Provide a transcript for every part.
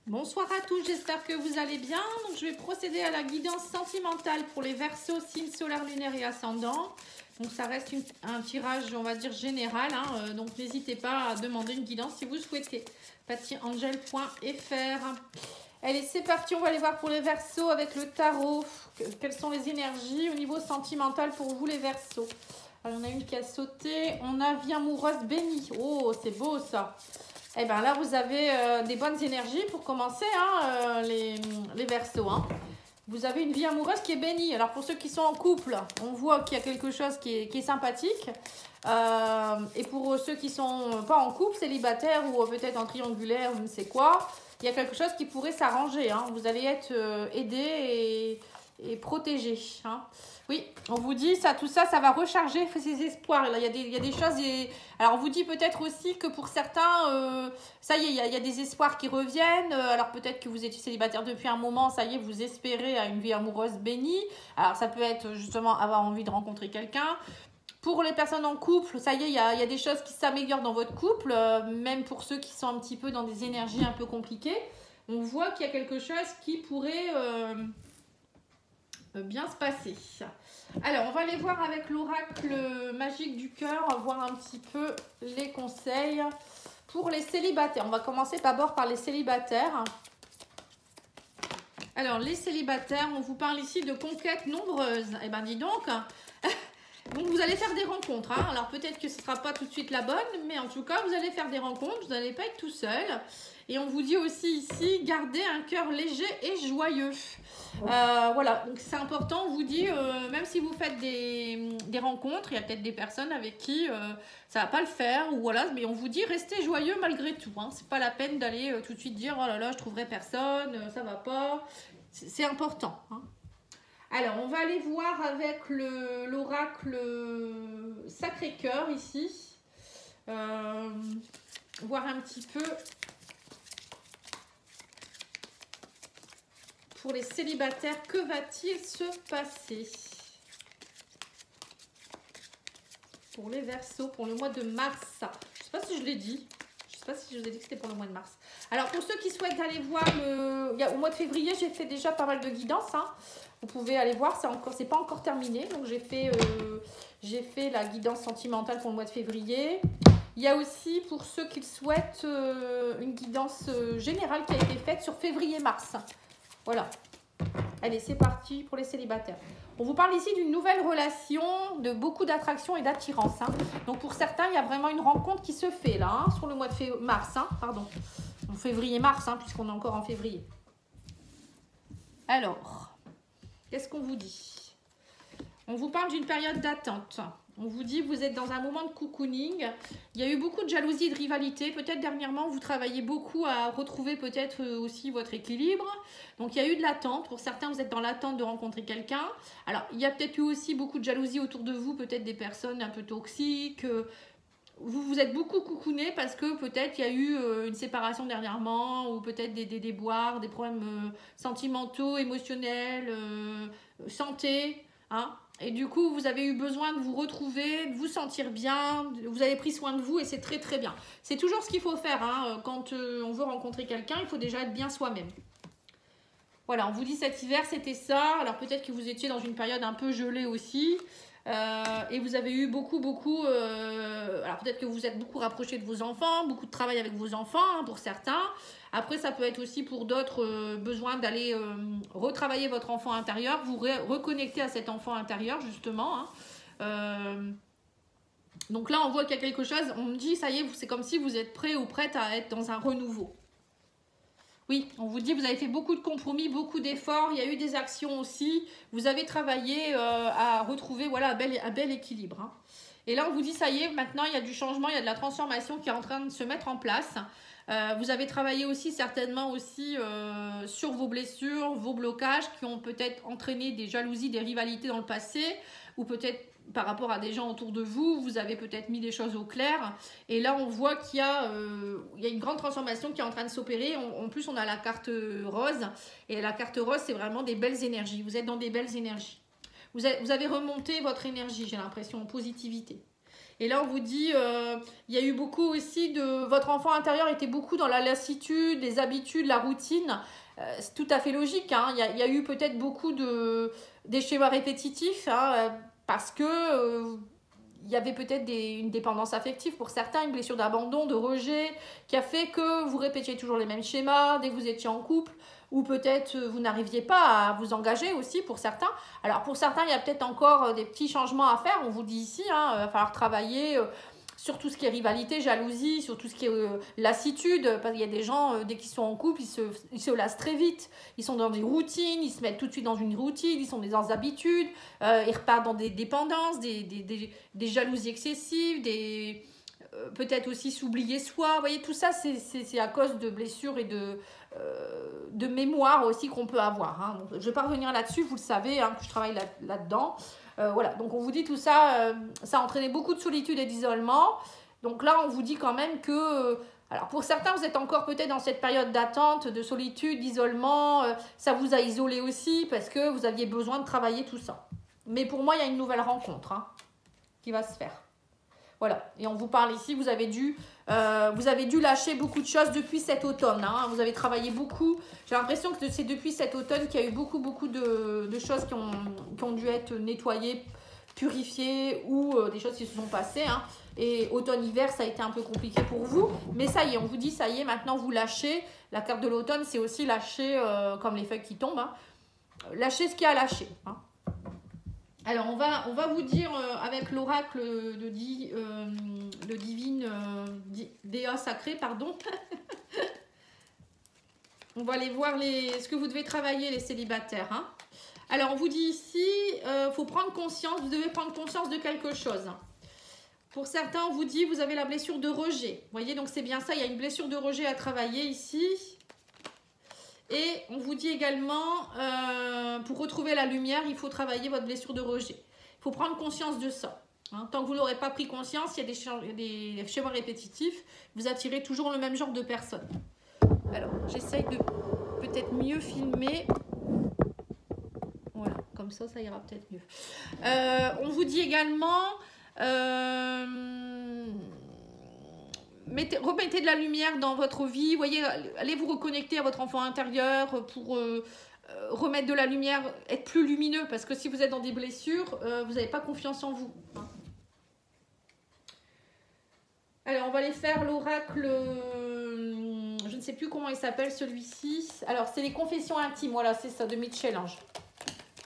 Bonsoir à tous, j'espère que vous allez bien. Donc, je vais procéder à la guidance sentimentale pour les Verseaux, signes solaires, lunaires et ascendants. Donc ça reste un tirage, on va dire, général. Donc n'hésitez pas à demander une guidance si vous souhaitez. pattyangel.fr. Allez, c'est parti, on va aller voir pour les Verseaux avec le tarot. Quelles sont les énergies au niveau sentimental pour vous les Verseaux? Alors, on a une qui a sauté. On a vie amoureuse bénie. Oh, c'est beau ça. Eh bien là, vous avez des bonnes énergies pour commencer, les Verseaux. Vous avez une vie amoureuse qui est bénie. Alors pour ceux qui sont en couple, on voit qu'il y a quelque chose qui est sympathique. Et pour ceux qui ne sont pas en couple, célibataires ou peut-être en triangulaire, je ne sais quoi, il y a quelque chose qui pourrait s'arranger. Vous allez être aidé et protégé. Oui, on vous dit, tout ça va recharger ses espoirs. Là, il y a des choses. Alors, on vous dit peut-être aussi que pour certains, ça y est, il y a des espoirs qui reviennent. Alors, peut-être que vous étiez célibataire depuis un moment, ça y est, vous espérez à une vie amoureuse bénie. Alors, ça peut être justement avoir envie de rencontrer quelqu'un. Pour les personnes en couple, ça y est, il y a des choses qui s'améliorent dans votre couple. Même pour ceux qui sont un petit peu dans des énergies un peu compliquées. On voit qu'il y a quelque chose qui pourrait bien se passer. Alors, on va aller voir avec l'oracle magique du cœur, voir un petit peu les conseils pour les célibataires. On va commencer d'abord par les célibataires. Alors, les célibataires, on vous parle ici de conquêtes nombreuses. Eh bien, dis donc, donc vous allez faire des rencontres. Alors, peut-être que ce ne sera pas tout de suite la bonne, mais en tout cas, vous allez faire des rencontres, vous n'allez pas être tout seul. Et on vous dit aussi ici, gardez un cœur léger et joyeux. Voilà, donc c'est important, on vous dit, même si vous faites des rencontres, il y a peut-être des personnes avec qui ça va pas le faire, ou voilà, mais on vous dit, restez joyeux malgré tout. C'est pas la peine d'aller tout de suite dire, oh là là, je trouverai personne, ça va pas. C'est important. Alors, on va aller voir avec l'oracle Sacré-Cœur ici. Voir un petit peu pour les célibataires, que va-t-il se passer pour les Verseaux pour le mois de mars? Je ne sais pas si je l'ai dit. Je ne sais pas si je vous ai dit que c'était pour le mois de mars. Alors, pour ceux qui souhaitent aller voir au mois de février, j'ai fait déjà pas mal de guidance. Vous pouvez aller voir, c'est pas encore terminé. Donc, j'ai fait la guidance sentimentale pour le mois de février. Il y a aussi, pour ceux qui le souhaitent, une guidance générale qui a été faite sur février-mars. Voilà. Allez, c'est parti pour les célibataires. On vous parle ici d'une nouvelle relation, de beaucoup d'attraction et d'attirance. Donc, pour certains, il y a vraiment une rencontre qui se fait là, sur le mois de mars. Pardon. En février-mars, puisqu'on est encore en février. Alors, qu'est-ce qu'on vous dit? On vous parle d'une période d'attente. On vous dit, vous êtes dans un moment de cocooning. Il y a eu beaucoup de jalousie et de rivalité. Peut-être dernièrement, vous travaillez beaucoup à retrouver peut-être aussi votre équilibre. Donc, il y a eu de l'attente. Pour certains, vous êtes dans l'attente de rencontrer quelqu'un. Alors, il y a peut-être eu aussi beaucoup de jalousie autour de vous. Peut-être des personnes un peu toxiques. Vous vous êtes beaucoup cocooné parce que peut-être il y a eu une séparation dernièrement. Ou peut-être des déboires, des problèmes sentimentaux, émotionnels, santé. Et du coup, vous avez eu besoin de vous retrouver, de vous sentir bien, vous avez pris soin de vous et c'est très très bien. C'est toujours ce qu'il faut faire quand on veut rencontrer quelqu'un, il faut déjà être bien soi-même. Voilà, on vous dit cet hiver c'était ça, alors peut-être que vous étiez dans une période un peu gelée aussi. Et vous avez eu beaucoup, alors peut-être que vous êtes beaucoup rapproché de vos enfants, beaucoup de travail avec vos enfants pour certains. Après, ça peut être aussi pour d'autres besoin d'aller retravailler votre enfant intérieur, vous reconnecter à cet enfant intérieur justement. Donc là, on voit qu'il y a quelque chose, on me dit, ça y est, c'est comme si vous êtes prêt ou prête à être dans un renouveau. Oui, on vous dit, vous avez fait beaucoup de compromis, beaucoup d'efforts, il y a eu des actions aussi. Vous avez travaillé à retrouver un bel équilibre. Et là, on vous dit, ça y est, maintenant, il y a du changement, il y a de la transformation qui est en train de se mettre en place. Vous avez travaillé aussi certainement aussi sur vos blessures, vos blocages qui ont peut-être entraîné des jalousies, des rivalités dans le passé ou peut-être par rapport à des gens autour de vous, vous avez peut-être mis des choses au clair. Et là, on voit qu'il y a une grande transformation qui est en train de s'opérer. En plus, on a la carte rose. Et la carte rose, c'est vraiment des belles énergies. Vous êtes dans des belles énergies. Vous avez remonté votre énergie, j'ai l'impression, en positivité. Et là, on vous dit, il y a eu beaucoup aussi de... Votre enfant intérieur était beaucoup dans la lassitude, les habitudes, la routine. C'est tout à fait logique. Hein. Il y a eu peut-être beaucoup des schémas répétitifs parce que... il y avait peut-être une dépendance affective pour certains, une blessure d'abandon, de rejet, qui a fait que vous répétiez toujours les mêmes schémas dès que vous étiez en couple, ou peut-être vous n'arriviez pas à vous engager aussi pour certains. Alors pour certains, il y a peut-être encore des petits changements à faire, on vous dit ici, il va falloir travailler sur tout ce qui est rivalité, jalousie, sur tout ce qui est lassitude, parce qu'il y a des gens, dès qu'ils sont en couple, ils se lassent très vite, ils sont dans des routines, ils se mettent tout de suite dans une routine, ils sont dans des habitudes, ils repartent dans des dépendances, des jalousies excessives, peut-être aussi s'oublier soi, vous voyez, tout ça, c'est à cause de blessures et de mémoire aussi qu'on peut avoir. Hein. Donc, je ne vais pas revenir là-dessus, vous le savez, que je travaille là-dedans. Voilà, donc on vous dit tout ça, ça a entraîné beaucoup de solitude et d'isolement. Donc là, on vous dit quand même que, alors pour certains, vous êtes encore peut-être dans cette période d'attente, de solitude, d'isolement. Ça vous a isolé aussi parce que vous aviez besoin de travailler tout ça. Mais pour moi, il y a une nouvelle rencontre qui va se faire. Voilà, et on vous parle ici, vous avez dû lâcher beaucoup de choses depuis cet automne. Vous avez travaillé beaucoup. J'ai l'impression que c'est depuis cet automne qu'il y a eu beaucoup de choses qui ont dû être nettoyées, purifiées ou des choses qui se sont passées. Et automne-hiver, ça a été un peu compliqué pour vous. Mais ça y est, on vous dit, ça y est, maintenant vous lâchez. La carte de l'automne, c'est aussi lâcher, comme les feuilles qui tombent, lâcher ce qu'il y a à lâcher. Alors, on va vous dire avec l'oracle de divine déa sacrée, pardon. On va aller voir ce que vous devez travailler, les célibataires. Alors, on vous dit ici, faut prendre conscience, vous devez prendre conscience de quelque chose. Pour certains, on vous dit, vous avez la blessure de rejet. Vous voyez, donc c'est bien ça, il y a une blessure de rejet à travailler ici. Et on vous dit également, pour retrouver la lumière, il faut travailler votre blessure de rejet. Il faut prendre conscience de ça. Tant que vous n'aurez pas pris conscience, il y a des schémas répétitifs. Vous attirez toujours le même genre de personnes. Alors, j'essaye de peut-être mieux filmer. Voilà, comme ça ira peut-être mieux. On vous dit également... remettez de la lumière dans votre vie, voyez, allez vous reconnecter à votre enfant intérieur pour remettre de la lumière, être plus lumineux, parce que si vous êtes dans des blessures, vous n'avez pas confiance en vous. Alors, on va aller faire l'oracle, je ne sais plus comment il s'appelle celui-ci. Alors, c'est les confessions intimes, voilà, c'est ça, de Michel-Ange.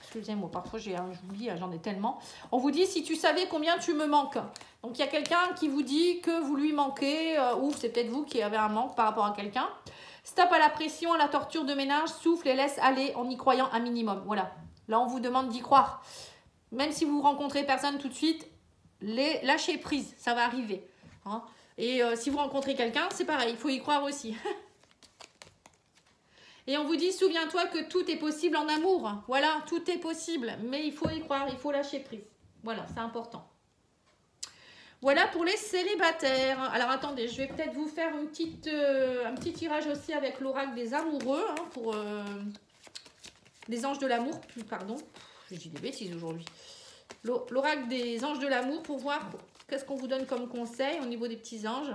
Excusez-moi, parfois j'oublie, j'en ai tellement. On vous dit, si tu savais combien tu me manques. Donc, il y a quelqu'un qui vous dit que vous lui manquez, ou c'est peut-être vous qui avez un manque par rapport à quelqu'un. Stop à la pression, à la torture de ménage, souffle et laisse aller en y croyant un minimum. Voilà, là on vous demande d'y croire. Même si vous rencontrez personne tout de suite, lâchez prise, ça va arriver. Et si vous rencontrez quelqu'un, c'est pareil, il faut y croire aussi. Et on vous dit, souviens-toi que tout est possible en amour. Voilà, tout est possible, mais il faut y croire, il faut lâcher prise. Voilà, c'est important. Voilà pour les célibataires. Alors, attendez, je vais peut-être vous faire un petit tirage aussi avec l'oracle des amoureux, pour les anges de l'amour, pardon. Je dis des bêtises aujourd'hui. L'oracle des anges de l'amour pour voir qu'est-ce qu'on vous donne comme conseil au niveau des petits anges.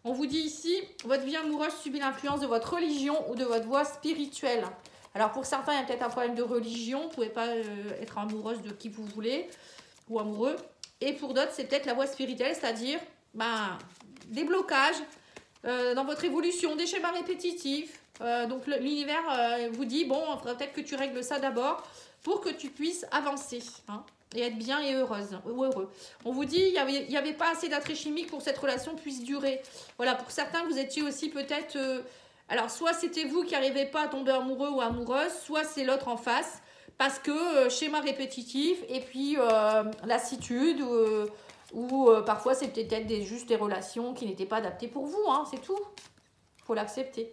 On vous dit ici, votre vie amoureuse subit l'influence de votre religion ou de votre voie spirituelle. Alors pour certains, il y a peut-être un problème de religion. Vous ne pouvez pas être amoureuse de qui vous voulez ou amoureux. Et pour d'autres, c'est peut-être la voie spirituelle, c'est-à-dire des blocages dans votre évolution, des schémas répétitifs. Donc l'univers vous dit, bon, il faudrait peut-être que tu règles ça d'abord pour que tu puisses avancer. Et être bien et heureuse ou heureux. On vous dit, il n'y avait pas assez d'attrait chimique pour que cette relation puisse durer. Voilà, pour certains, vous étiez aussi peut-être... alors, soit c'était vous qui n'arrivez pas à tomber amoureux ou amoureuse, soit c'est l'autre en face, parce que schéma répétitif, et puis lassitude, ou parfois c'est peut-être juste des relations qui n'étaient pas adaptées pour vous, c'est tout. Il faut l'accepter.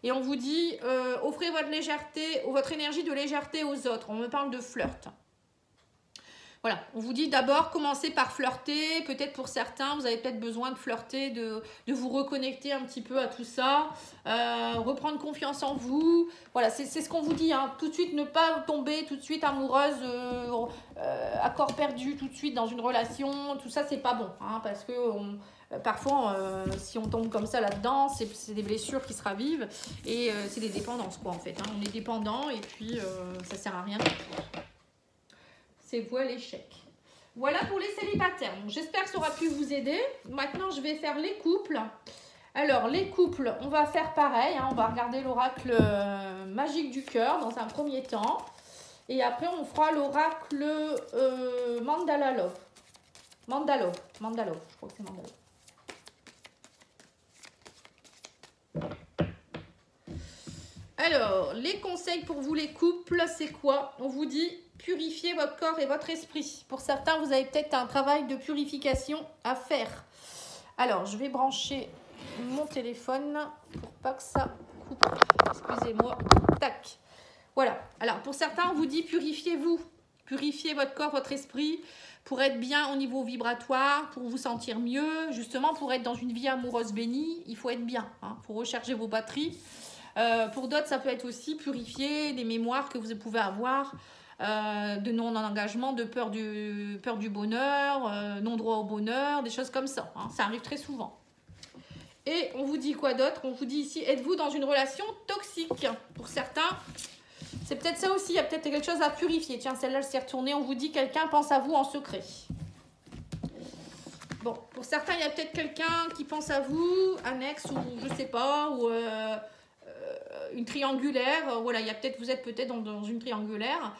Et on vous dit, offrez votre légèreté, ou votre énergie de légèreté aux autres. On me parle de flirt. Voilà, on vous dit d'abord commencez par flirter. Peut-être pour certains, vous avez peut-être besoin de flirter, de vous reconnecter un petit peu à tout ça, reprendre confiance en vous. Voilà, c'est ce qu'on vous dit, hein. Tout de suite, ne pas tomber tout de suite amoureuse, à corps perdu, tout de suite dans une relation. Tout ça, c'est pas bon, hein, parce que parfois, si on tombe comme ça là-dedans, c'est des blessures qui se ravivent et c'est des dépendances, quoi, en fait, hein. On est dépendant et puis ça sert à rien. C'est voué à l'échec. Voilà pour les célibataires. J'espère que ça aura pu vous aider. Maintenant, je vais faire les couples. Alors, les couples, on va faire pareil, hein. On va regarder l'oracle magique du cœur dans un premier temps. Et après, on fera l'oracle Mandala Love. Mandalove, je crois que c'est Mandalove. Alors, les conseils pour vous les couples, c'est quoi? On vous dit purifiez votre corps et votre esprit. Pour certains, vous avez peut-être un travail de purification à faire. Alors, je vais brancher mon téléphone pour pas que ça coupe. Excusez-moi. Tac. Voilà. Alors, pour certains, on vous dit purifiez-vous. Purifiez votre corps, votre esprit pour être bien au niveau vibratoire, pour vous sentir mieux. Justement, pour être dans une vie amoureuse bénie, il faut être bien. Il faut recharger vos batteries. Pour d'autres, ça peut être aussi purifier les mémoires que vous pouvez avoir de non-engagement, de peur du bonheur, non-droit au bonheur, des choses comme ça. Hein. Ça arrive très souvent. Et on vous dit quoi d'autre? On vous dit ici, êtes-vous dans une relation toxique? Pour certains, c'est peut-être ça aussi, il y a peut-être quelque chose à purifier. Tiens, celle-là, elle s'est retournée. On vous dit, quelqu'un pense à vous en secret. Bon, pour certains, il y a peut-être quelqu'un qui pense à vous, annexe ou je sais pas, ou une triangulaire. Voilà, il y a peut-être, vous êtes peut-être dans une triangulaire.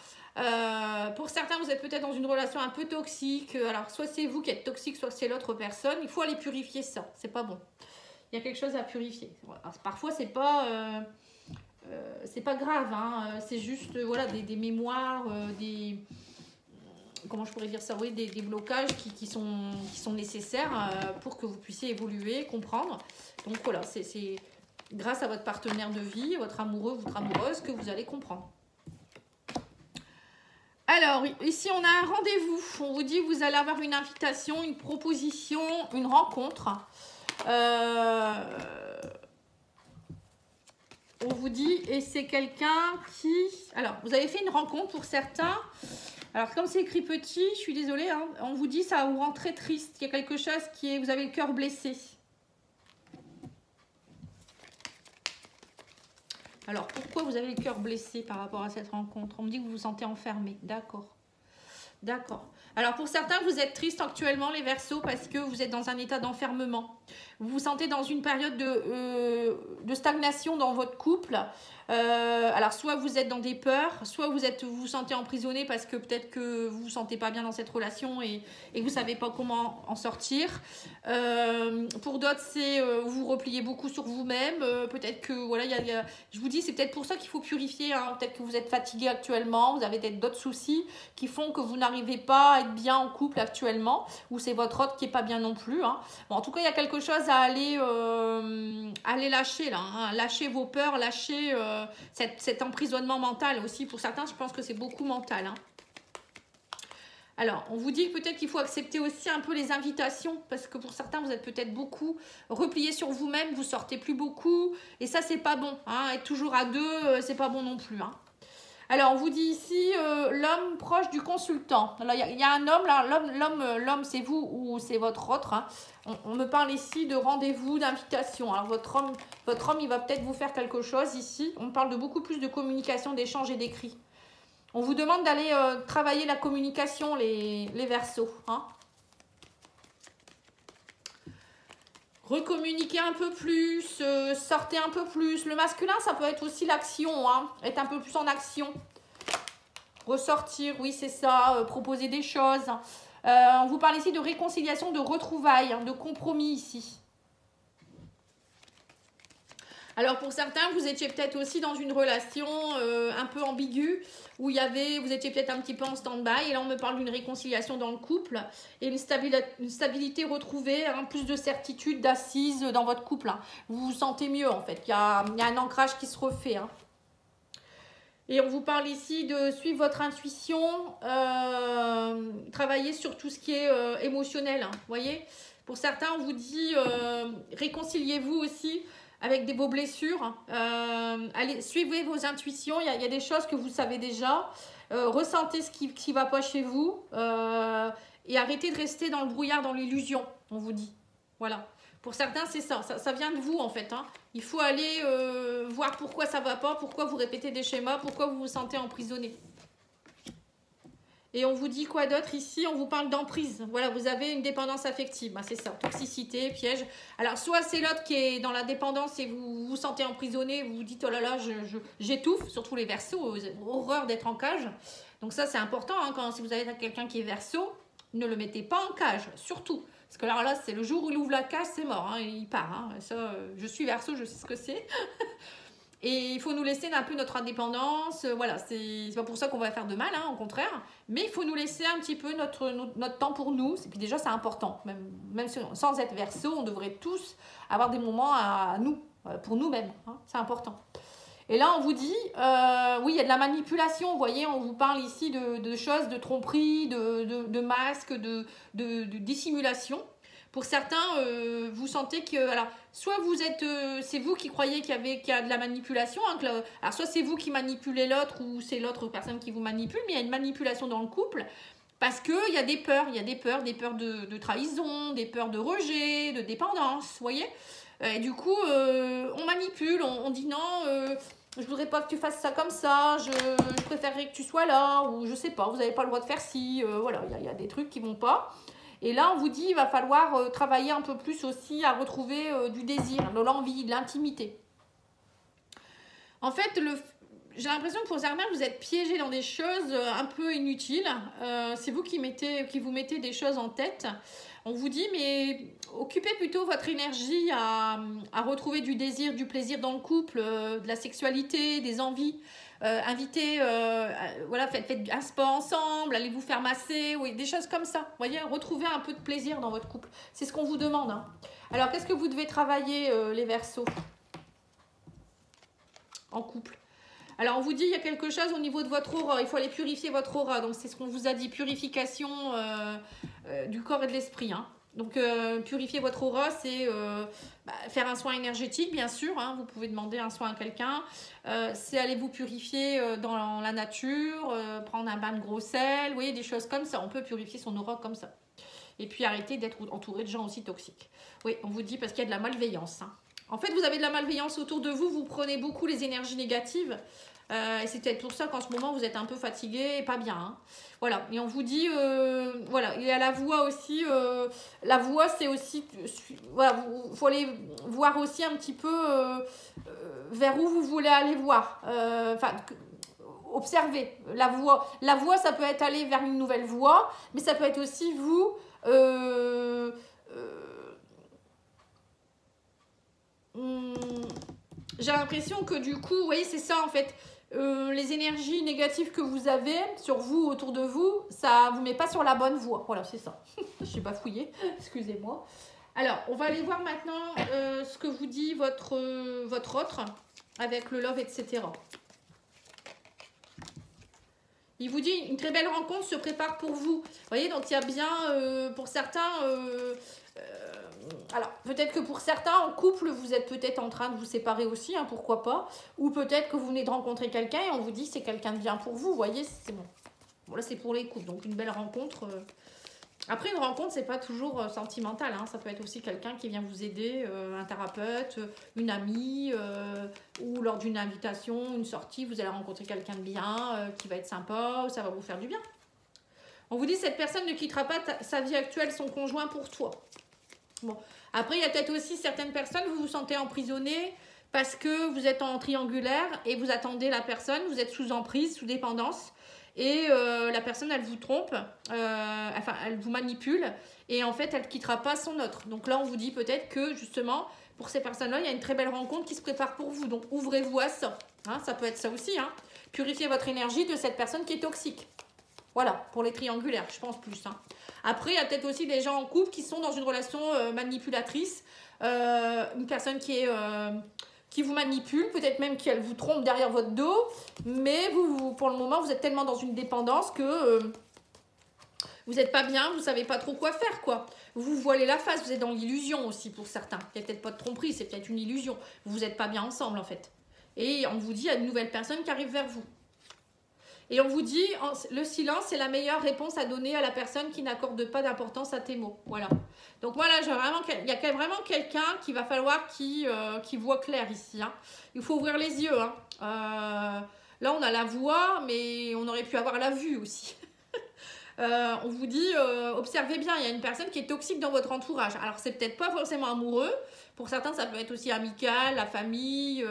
Pour certains, vous êtes peut-être dans une relation un peu toxique. Alors, soit c'est vous qui êtes toxique, soit c'est l'autre personne. Il faut aller purifier ça. C'est pas bon. Il y a quelque chose à purifier. Alors, parfois, c'est pas grave. Hein. C'est juste voilà, des mémoires, comment je pourrais dire ça, oui, des blocages qui sont nécessaires pour que vous puissiez évoluer, comprendre. Donc, voilà, c'est grâce à votre partenaire de vie, votre amoureux, votre amoureuse, que vous allez comprendre. Alors, ici, on a un rendez-vous. On vous dit, vous allez avoir une invitation, une proposition, une rencontre. On vous dit, et c'est quelqu'un qui... Alors, vous avez fait une rencontre pour certains. Alors, comme c'est écrit petit, je suis désolée, hein, on vous dit, ça vous rend très triste. Il y a quelque chose qui est... Vous avez le cœur blessé. Alors, pourquoi vous avez le cœur blessé par rapport à cette rencontre? On me dit que vous vous sentez enfermé. D'accord. D'accord. Alors, pour certains, vous êtes triste actuellement, les Verseaux, parce que vous êtes dans un état d'enfermement. Vous vous sentez dans une période de stagnation dans votre couple. Alors, soit vous êtes dans des peurs, soit vous vous sentez emprisonné parce que peut-être que vous ne vous sentez pas bien dans cette relation et vous ne savez pas comment en sortir. Pour d'autres, c'est vous vous repliez beaucoup sur vous-même. Peut-être que, voilà, je vous dis, c'est peut-être pour ça qu'il faut purifier. Hein. Peut-être que vous êtes fatigué actuellement, vous avez peut-être d'autres soucis qui font que vous n'arrivez pas à être bien en couple actuellement, ou c'est votre autre qui n'est pas bien non plus. Hein. Bon, en tout cas, il y a quelque chose à aller lâcher là. Hein. Lâcher vos peurs, lâcher... cet emprisonnement mental aussi, pour certains, je pense que c'est beaucoup mental. Hein. Alors, on vous dit peut-être qu'il faut accepter aussi un peu les invitations, parce que pour certains, vous êtes peut-être beaucoup repliés sur vous-même, vous sortez plus beaucoup, et ça, c'est pas bon. Hein. Être toujours à deux, c'est pas bon non plus. Hein. Alors, on vous dit ici, l'homme proche du consultant. Alors, il y a un homme, là, l'homme, c'est vous ou c'est votre autre. Hein. On me parle ici de rendez-vous, d'invitation. Alors, votre homme, il va peut-être vous faire quelque chose ici. On parle de beaucoup plus de communication, d'échange et d'écrit. On vous demande d'aller travailler la communication, les Verseaux. Hein. Recommuniquer un peu plus, sortez un peu plus. Le masculin, ça peut être aussi l'action, hein, être un peu plus en action. Ressortir, oui, c'est ça, proposer des choses. On vous parle ici de réconciliation, de retrouvailles, hein, de compromis ici. Alors pour certains, vous étiez peut-être aussi dans une relation un peu ambiguë, où vous étiez peut-être un petit peu en stand-by, et là on me parle d'une réconciliation dans le couple, et une stabilité retrouvée, hein, plus de certitude, d'assise dans votre couple. Hein. Vous vous sentez mieux en fait, il y a un ancrage qui se refait. Hein. Et on vous parle ici de suivre votre intuition, travailler sur tout ce qui est émotionnel. Vous voyez, pour certains, on vous dit réconciliez-vous aussi avec vos blessures. Allez, suivez vos intuitions. Il y a des choses que vous savez déjà. Ressentez ce qui ne va pas chez vous. Et arrêtez de rester dans le brouillard, dans l'illusion, on vous dit. Voilà. Pour certains, c'est ça. Ça vient de vous, en fait. Hein. Il faut aller voir pourquoi ça ne va pas, pourquoi vous répétez des schémas, pourquoi vous vous sentez emprisonné. Et on vous dit quoi d'autre ici? On vous parle d'emprise. Voilà, vous avez une dépendance affective. Ben, c'est ça, toxicité, piège. Alors, soit c'est l'autre qui est dans la dépendance et vous vous sentez emprisonné, vous vous dites, oh là là, j'étouffe, surtout les verseaux, horreur d'être en cage. Donc ça, c'est important. Hein, si vous avez quelqu'un qui est verseau, ne le mettez pas en cage, surtout. Parce que là, c'est le jour où il ouvre la cage, c'est mort, hein, il part. Hein. Ça, je suis verseau, je sais ce que c'est. Et il faut nous laisser un peu notre indépendance. Voilà, c'est pas pour ça qu'on va faire de mal, hein, au contraire. Mais il faut nous laisser un petit peu notre temps pour nous. Et puis déjà, c'est important. Même sans être verseau, on devrait tous avoir des moments à nous, pour nous-mêmes. Hein, c'est important. Et là, on vous dit, oui, il y a de la manipulation. Vous voyez, on vous parle ici de choses, de tromperie, de masques, de dissimulation. Pour certains, vous sentez que, alors, soit vous êtes, c'est vous qui croyez qu'il y a de la manipulation. Hein, alors, soit c'est vous qui manipulez l'autre ou c'est l'autre personne qui vous manipule, mais il y a une manipulation dans le couple. Parce qu'il y a des peurs, des peurs de trahison, des peurs de rejet, de dépendance, vous voyez. Et du coup, on manipule, on dit non, je voudrais pas que tu fasses ça comme ça, je préférerais que tu sois là, ou je sais pas, vous n'avez pas le droit de faire ci, voilà, il y a des trucs qui vont pas. Et là, on vous dit, il va falloir travailler un peu plus aussi à retrouver du désir, de l'envie, de l'intimité. En fait, j'ai l'impression que pour certains, vous êtes piégés dans des choses un peu inutiles. C'est vous qui vous mettez des choses en tête. On vous dit, mais occupez plutôt votre énergie à retrouver du désir, du plaisir dans le couple, de la sexualité, des envies. Invitez, voilà, faites un spa ensemble, allez vous faire masser, oui, des choses comme ça. Vous voyez, retrouvez un peu de plaisir dans votre couple. C'est ce qu'on vous demande. Hein. Alors, qu'est-ce que vous devez travailler, les Verseaux, en couple? Alors, on vous dit, il y a quelque chose au niveau de votre aura. Il faut aller purifier votre aura. Donc, c'est ce qu'on vous a dit, purification du corps et de l'esprit. Hein. Donc, purifier votre aura, c'est faire un soin énergétique, bien sûr. Hein. Vous pouvez demander un soin à quelqu'un. C'est aller vous purifier dans la nature, prendre un bain de gros sel. Vous voyez, des choses comme ça. On peut purifier son aura comme ça. Et puis, arrêter d'être entouré de gens aussi toxiques. Oui, on vous dit parce qu'il y a de la malveillance. Hein. En fait, vous avez de la malveillance autour de vous. Vous prenez beaucoup les énergies négatives. Et c'est peut-être pour ça qu'en ce moment, vous êtes un peu fatigué et pas bien. Hein. Voilà. Et on vous dit, voilà. Il y a la voix aussi. La voix, c'est aussi... voilà, il faut aller voir aussi un petit peu vers où vous voulez aller voir. Enfin, observer la voix. La voix, ça peut être aller vers une nouvelle voie, mais ça peut être aussi vous... j'ai l'impression que du coup, vous voyez, c'est ça en fait. Les énergies négatives que vous avez sur vous, autour de vous, ça vous met pas sur la bonne voie. Voilà, c'est ça. Je suis bafouillée, excusez-moi. Alors, on va aller voir maintenant ce que vous dit votre autre avec le love, etc. Il vous dit une très belle rencontre se prépare pour vous. Vous voyez, donc il y a bien pour certains... alors, peut-être que pour certains, en couple, vous êtes peut-être en train de vous séparer aussi, hein, pourquoi pas. Ou peut-être que vous venez de rencontrer quelqu'un et on vous dit c'est quelqu'un de bien pour vous. Vous voyez, c'est bon. Voilà, c'est pour les couples. Donc, une belle rencontre. Après, une rencontre, c'est pas toujours sentimental. Hein. Ça peut être aussi quelqu'un qui vient vous aider, un thérapeute, une amie, ou lors d'une invitation, une sortie, vous allez rencontrer quelqu'un de bien, qui va être sympa, ça va vous faire du bien. On vous dit cette personne ne quittera pas sa vie actuelle, son conjoint pour toi. Bon. Après, il y a peut-être aussi certaines personnes, vous vous sentez emprisonné parce que vous êtes en triangulaire et vous attendez la personne, vous êtes sous emprise, sous dépendance et la personne, elle vous trompe, enfin, elle vous manipule et en fait, elle ne quittera pas son autre. Donc là, on vous dit peut-être que justement, pour ces personnes-là, il y a une très belle rencontre qui se prépare pour vous. Donc, ouvrez-vous à ça. Hein, ça peut être ça aussi. Hein. Purifiez votre énergie de cette personne qui est toxique. Voilà, pour les triangulaires, je pense plus. Hein. Après, il y a peut-être aussi des gens en couple qui sont dans une relation manipulatrice. Une personne qui est qui vous manipule, peut-être même qu'elle vous trompe derrière votre dos, mais vous, pour le moment, vous êtes tellement dans une dépendance que vous n'êtes pas bien, vous ne savez pas trop quoi faire, quoi. Vous voilez la face, vous êtes dans l'illusion aussi pour certains. Il n'y a peut-être pas de tromperie, c'est peut-être une illusion. Vous n'êtes pas bien ensemble, en fait. Et on vous dit, il y a de nouvelles personnes qui arrivent vers vous. Et on vous dit, le silence, c'est la meilleure réponse à donner à la personne qui n'accorde pas d'importance à tes mots. Voilà. Donc voilà, il y a vraiment quelqu'un qu'il va falloir qui voit clair ici. Hein. Il faut ouvrir les yeux. Hein. Là, on a la voix, mais on aurait pu avoir la vue aussi. On vous dit, observez bien, il y a une personne qui est toxique dans votre entourage. Alors, c'est peut-être pas forcément amoureux. Pour certains, ça peut être aussi amical, la famille,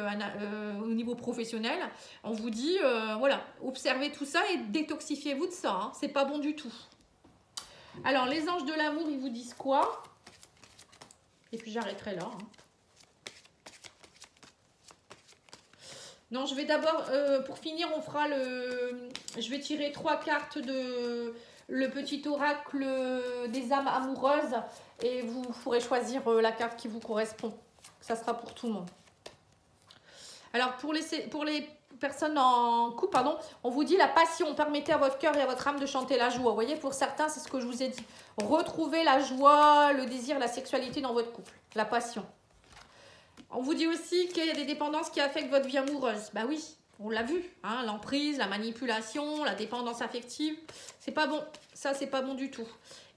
au niveau professionnel. On vous dit, voilà, observez tout ça et détoxifiez-vous de ça. Hein. C'est pas bon du tout. Alors, les anges de l'amour, ils vous disent quoi? Et puis, j'arrêterai là. Hein. Non, je vais d'abord, pour finir, on fera je vais tirer 3 cartes de le petit oracle des âmes amoureuses et vous pourrez choisir la carte qui vous correspond. Ça sera pour tout le monde. Alors, pour les personnes en couple, pardon, on vous dit la passion. Permettez à votre cœur et à votre âme de chanter la joie. Vous voyez, pour certains, c'est ce que je vous ai dit. Retrouvez la joie, le désir, la sexualité dans votre couple. La passion. On vous dit aussi qu'il y a des dépendances qui affectent votre vie amoureuse. Bah oui, on l'a vu. Hein, l'emprise, la manipulation, la dépendance affective. C'est pas bon. Ça, c'est pas bon du tout.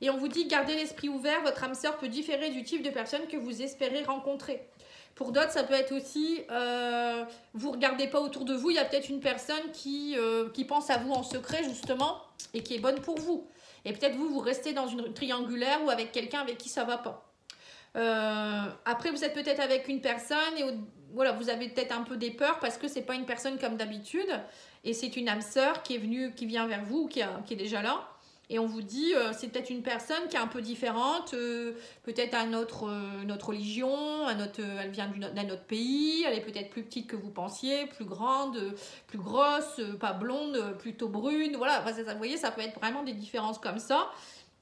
Et on vous dit, gardez l'esprit ouvert. Votre âme sœur peut différer du type de personne que vous espérez rencontrer. Pour d'autres, ça peut être aussi, vous ne regardez pas autour de vous. Il y a peut-être une personne qui pense à vous en secret, justement, et qui est bonne pour vous. Et peut-être vous restez dans une triangulaire ou avec quelqu'un avec qui ça ne va pas. Après, vous êtes peut-être avec une personne et voilà, vous avez peut-être un peu des peurs parce que c'est pas une personne comme d'habitude et c'est une âme sœur qui vient vers vous, qui est déjà là. Et on vous dit, c'est peut-être une personne qui est un peu différente, peut-être à notre religion, elle vient d'un autre pays, elle est peut-être plus petite que vous pensiez, plus grande, plus grosse, pas blonde, plutôt brune. Voilà, vous voyez, ça peut être vraiment des différences comme ça.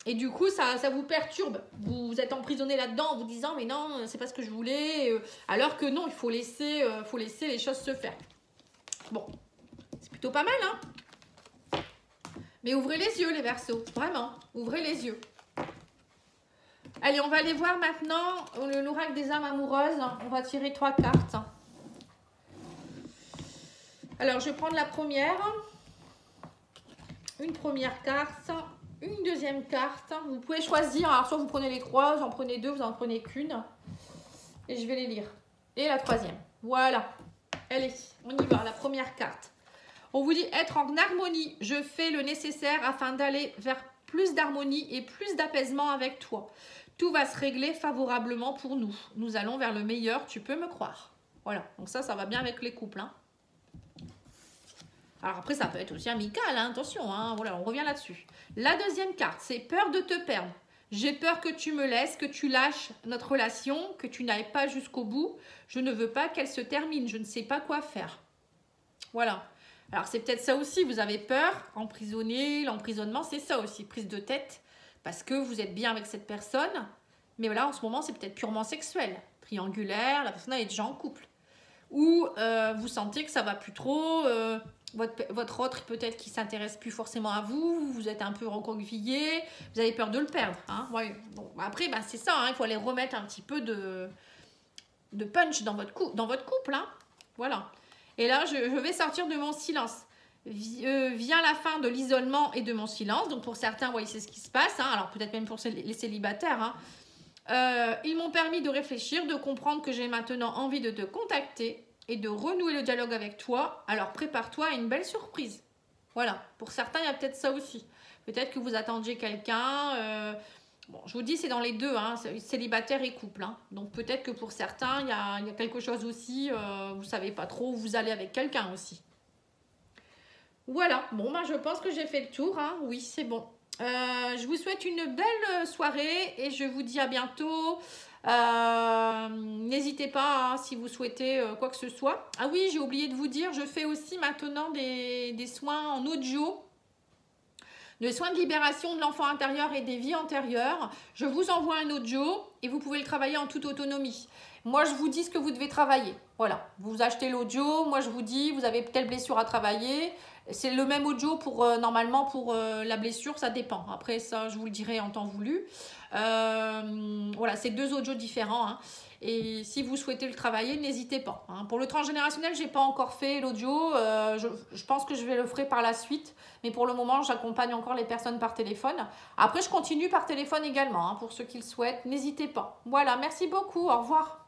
Et du coup, ça vous perturbe. Vous êtes emprisonné là-dedans en vous disant, mais non, c'est pas ce que je voulais. Alors que non, il faut laisser les choses se faire. Bon, c'est plutôt pas mal, hein? Mais ouvrez les yeux, les Verseaux. Vraiment, ouvrez les yeux. Allez, on va aller voir maintenant l'oracle des âmes amoureuses. On va tirer 3 cartes. Alors, je vais prendre la première. Une première carte. Une deuxième carte. Vous pouvez choisir. Alors, soit vous prenez les 3, vous en prenez 2, vous en prenez qu'une. Et je vais les lire. Et la troisième. Voilà. Allez, on y va. La première carte. On vous dit être en harmonie. Je fais le nécessaire afin d'aller vers plus d'harmonie et plus d'apaisement avec toi. Tout va se régler favorablement pour nous. Nous allons vers le meilleur, tu peux me croire. Voilà, donc ça va bien avec les couples. Hein. Alors après, ça peut être aussi amical, hein. Attention, hein. Voilà, on revient là-dessus. La deuxième carte, c'est peur de te perdre. J'ai peur que tu me laisses, que tu lâches notre relation, que tu n'ailles pas jusqu'au bout. Je ne veux pas qu'elle se termine, je ne sais pas quoi faire. Voilà. Alors, c'est peut-être ça aussi, vous avez peur, emprisonner, l'emprisonnement, c'est ça aussi, prise de tête, parce que vous êtes bien avec cette personne, mais voilà, en ce moment, c'est peut-être purement sexuel, triangulaire, la personne est déjà en couple. Ou vous sentez que ça va plus trop, votre autre peut-être qui s'intéresse plus forcément à vous, vous êtes un peu recroquevillé, vous avez peur de le perdre. Hein. Ouais. Bon, après, bah, c'est ça, hein, il faut aller remettre un petit peu de punch dans votre couple. Hein. Voilà. Et là, je vais sortir de mon silence. Vient la fin de l'isolement et de mon silence. Donc, pour certains, oui, c'est ce qui se passe. Hein. Alors, peut-être même pour les célibataires. Hein. Ils m'ont permis de réfléchir, de comprendre que j'ai maintenant envie de te contacter et de renouer le dialogue avec toi. Alors, prépare-toi à une belle surprise. Voilà. Pour certains, il y a peut-être ça aussi. Peut-être que vous attendiez quelqu'un... Bon, je vous dis, c'est dans les deux, hein, célibataire et couple. Hein. Donc, peut-être que pour certains, il y a quelque chose aussi, vous ne savez pas trop où vous allez avec quelqu'un aussi. Voilà, bon, bah, je pense que j'ai fait le tour. Hein. Oui, c'est bon. Je vous souhaite une belle soirée et je vous dis à bientôt. N'hésitez pas hein, si vous souhaitez quoi que ce soit. Ah oui, j'ai oublié de vous dire, je fais aussi maintenant des soins en audio. De soins de libération de l'enfant intérieur et des vies antérieures. Je vous envoie un audio et vous pouvez le travailler en toute autonomie. Moi, je vous dis ce que vous devez travailler. Voilà, vous achetez l'audio, moi je vous dis, vous avez telle blessure à travailler. C'est le même audio pour normalement pour la blessure, ça dépend. Après ça, je vous le dirai en temps voulu. Voilà, c'est 2 audios différents. Hein. Et si vous souhaitez le travailler, n'hésitez pas. Hein. Pour le transgénérationnel, j'ai pas encore fait l'audio. Je pense que je vais le faire par la suite. Mais pour le moment, j'accompagne encore les personnes par téléphone. Après, je continue par téléphone également. Hein, pour ceux qui le souhaitent, n'hésitez pas. Voilà, merci beaucoup. Au revoir.